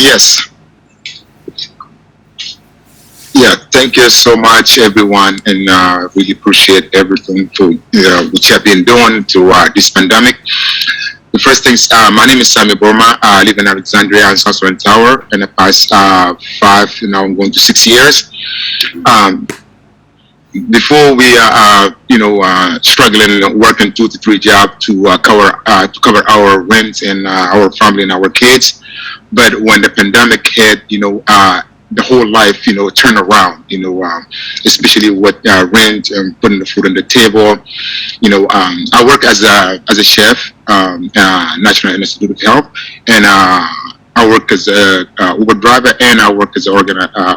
Yes. Yeah. Thank you so much, everyone, and really appreciate everything for which you have been doing through this pandemic. The first things, my name is Sami Burma. I live in Alexandria and South Sudan Tower in the past 5, now I'm going to 6 years. Um, Before we struggling working 2 to 3 jobs to cover our rent and our family and our kids. But when the pandemic hit, the whole life, turned around, especially with rent and putting the food on the table. I work as a chef, National Institute of Health, and I work as a Uber driver, and I work as an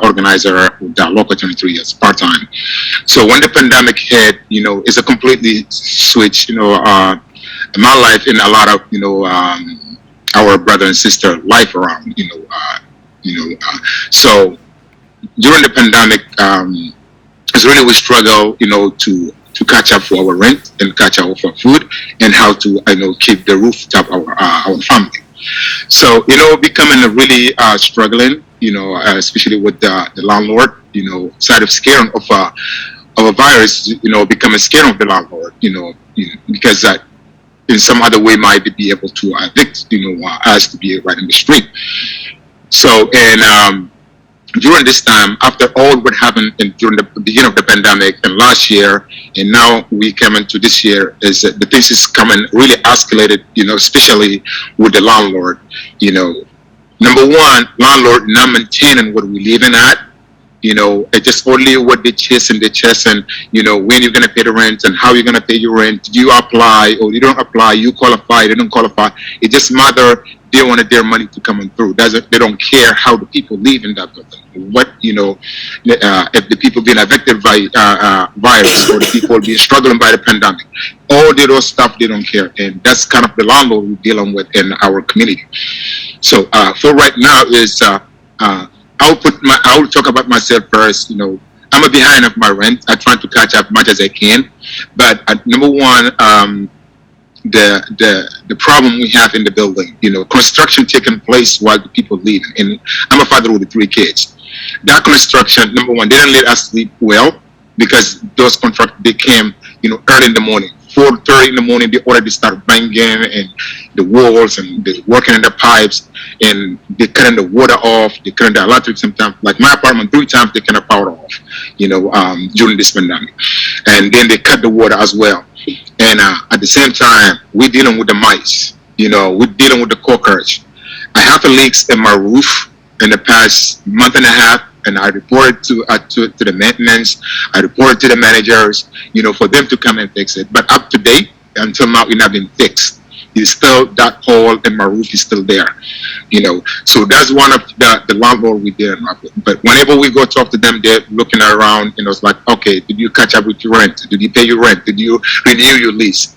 organizer with Local 23 years part time. So when the pandemic hit, it's a completely switch, my life and a lot of our brother and sister life around, so during the pandemic, it's really we struggle, to catch up for our rent and catch up for food and how to, keep the roof top our family. So, becoming a really struggling, especially with the landlord, side of scaring of a virus, becoming scared of the landlord, because that in some other way might be able to evict, us to be right in the street. So, and during this time, after all what happened during the beginning of the pandemic and last year, and now we come into this year, is that the things is coming really escalated, especially with the landlord. Number one, landlord not maintaining what we living at. It's just only what they chase and, when you're going to pay the rent and how you're going to pay your rent. Do you apply or you don't apply? You qualify, they don't qualify. It just matter they wanted their money to come through. They don't care how the people live in that building. What, if the people being affected by virus or the people being struggling by the pandemic. All those stuff, they don't care. And that's kind of the landlord we're dealing with in our community. So for right now is, I will talk about myself first. I'm a behind of my rent. I try to catch up much as I can, but number one, the problem we have in the building, construction taking place while the people leave. And I'm a father with 3 kids. That construction, number one, they didn't let us sleep well because those contractors they came, early in the morning. 4:30 in the morning, they already start banging and the walls and they're working in the pipes and they cutting the water off, they cutting the electric sometimes. Like my apartment, 3 times they cut the power off, during this pandemic. And then they cut the water as well. And at the same time, we're dealing with the mice, we're dealing with the cockroach. I have leaks in my roof in the past month and a half, and I reported to the maintenance. I reported to the managers, for them to come and fix it. But up to date, until now, it's not been fixed. It's still that hole in my roof is still there, So that's one of the landlord we didn't have. But whenever we go talk to them, they're looking around, it's like, okay, did you catch up with your rent? Did you pay your rent? Did you renew your lease?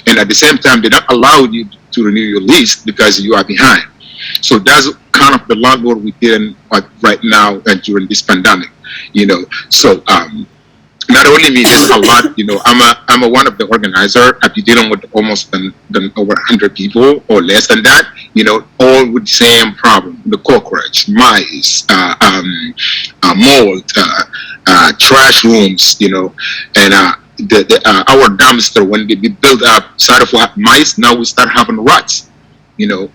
And at the same time, they don't allow you to renew your lease because you are behind. So that's kind of the landlord we dealing with right now and during this pandemic, So not only me, there's a lot. I'm a one of the organizer. I've been dealing with almost than over 100 people or less than that. All with the same problem: the cockroach, mice, mold, trash rooms. And our dumpster when they be built up side of mice. Now we start having rats.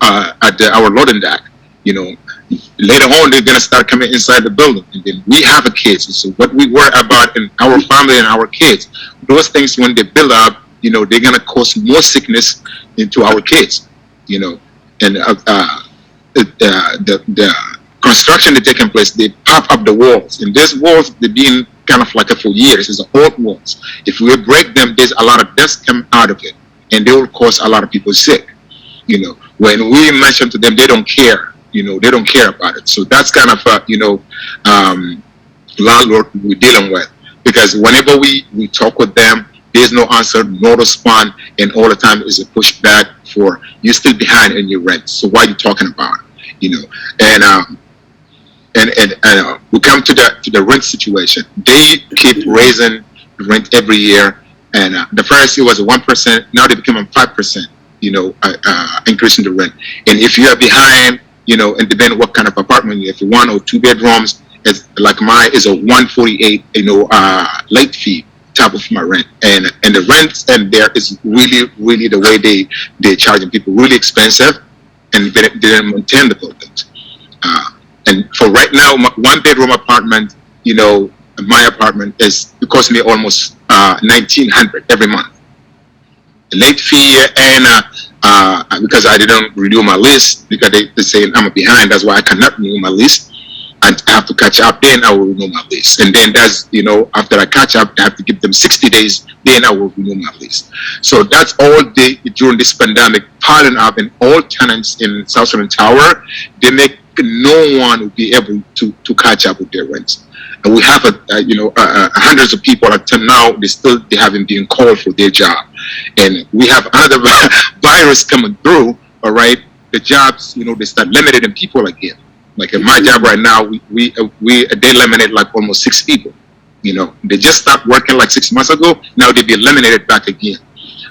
At our loading dock. Later on they're gonna start coming inside the building, and then we have a kids. So what we worry about in our family and our kids, those things when they build up, they're gonna cause more sickness into our kids. And the construction that taking place, they pop up the walls, and these walls they've been kind of like for years. It's old walls. If we break them, there's a lot of dust come out of it, and they will cause a lot of people sick. When we mention to them, they don't care. They don't care about it. So that's kind of landlord we're dealing with, because whenever we talk with them, there's no answer, no response, and all the time is a pushback for you're still behind in your rent. So why are you talking about it? And we come to the rent situation. They keep raising the rent every year, and the first year was 1%. Now they become 5%. Increasing the rent. And if you are behind, you know, and depending what kind of apartment, if you 1 or 2 bedrooms, it's like mine is a 148, you know, late fee type of my rent, and the rents and there is really the way they're charging people really expensive, and they didn't maintain the buildings. And for right now, my 1 bedroom apartment, you know, my apartment it costs me almost 1,900 every month. The late fee and because I didn't renew my lease because they're saying I'm behind. That's why I cannot renew my lease. I have to catch up. Then I will renew my lease. And then that's, you know, after I catch up, I have to give them 60 days. Then I will renew my lease. So that's all during this pandemic piling up, and all tenants in South Sudan Tower, they make no one will be able to catch up with their rents. And we have hundreds of people until now. They haven't been called for their job, and we have another virus coming through. All right, the jobs, you know, they start limiting people again. Like in my job right now, they eliminate like almost 6 people. You know, they just stopped working like 6 months ago. Now they be eliminated back again.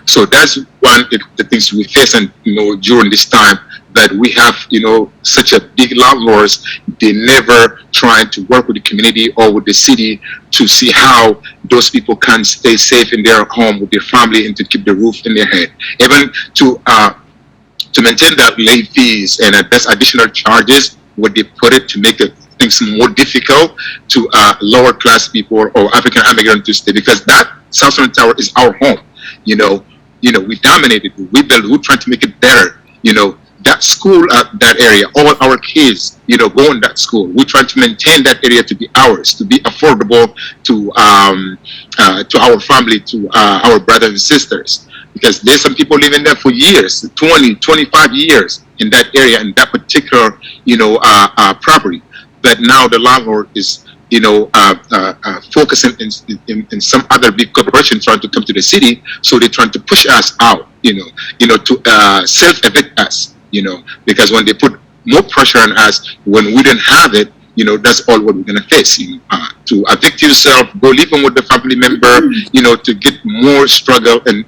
So that's one of the things we face, and you know, during this time that we have, you know, such a big landlords, they never trying to work with the community or with the city to see how those people can stay safe in their home with their family and to keep the roof in their head, even to maintain that late fees and that's additional charges. What they put it to make things more difficult to lower class people or African immigrants to stay, because that South Sudan Tower is our home. You know, we dominated, we built, we're trying to make it better. You know, that school, that area, all our kids, you know, go in that school. We're trying to maintain that area to be ours, to be affordable to our family, to our brothers and sisters. Because there's some people living there for years, 20, 25 years in that area, in that particular, you know, property. But now the landlord is, you know, focusing in some other big corporation trying to come to the city, so they're trying to push us out, you know, to self-evict us, you know, because when they put more pressure on us, when we didn't have it, you know, that's all what we're gonna face. You know, to evict yourself, go living with the family member, you know, to get more struggle and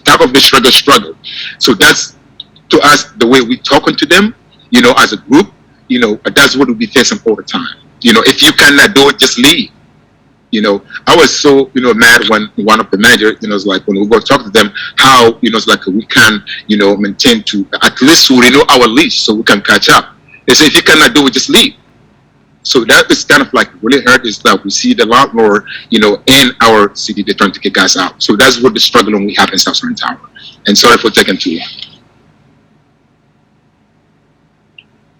top of the struggle. So that's, to us, the way we talking to them, you know, as a group, you know, that's what we'll be facing all the time. You know, if you cannot do it, just leave. You know, I was so, you know, mad when one of the managers, you know, was like, when we go talk to them, how, you know, it's like we can, you know, maintain to at least renew our lease so we can catch up. They say, if you cannot do it, just leave. So that is kind of like really hurt, is that we see the landlord, you know, in our city, they're trying to kick us out. So that's what the struggle we have in South Sudan Tower. And sorry for taking too long.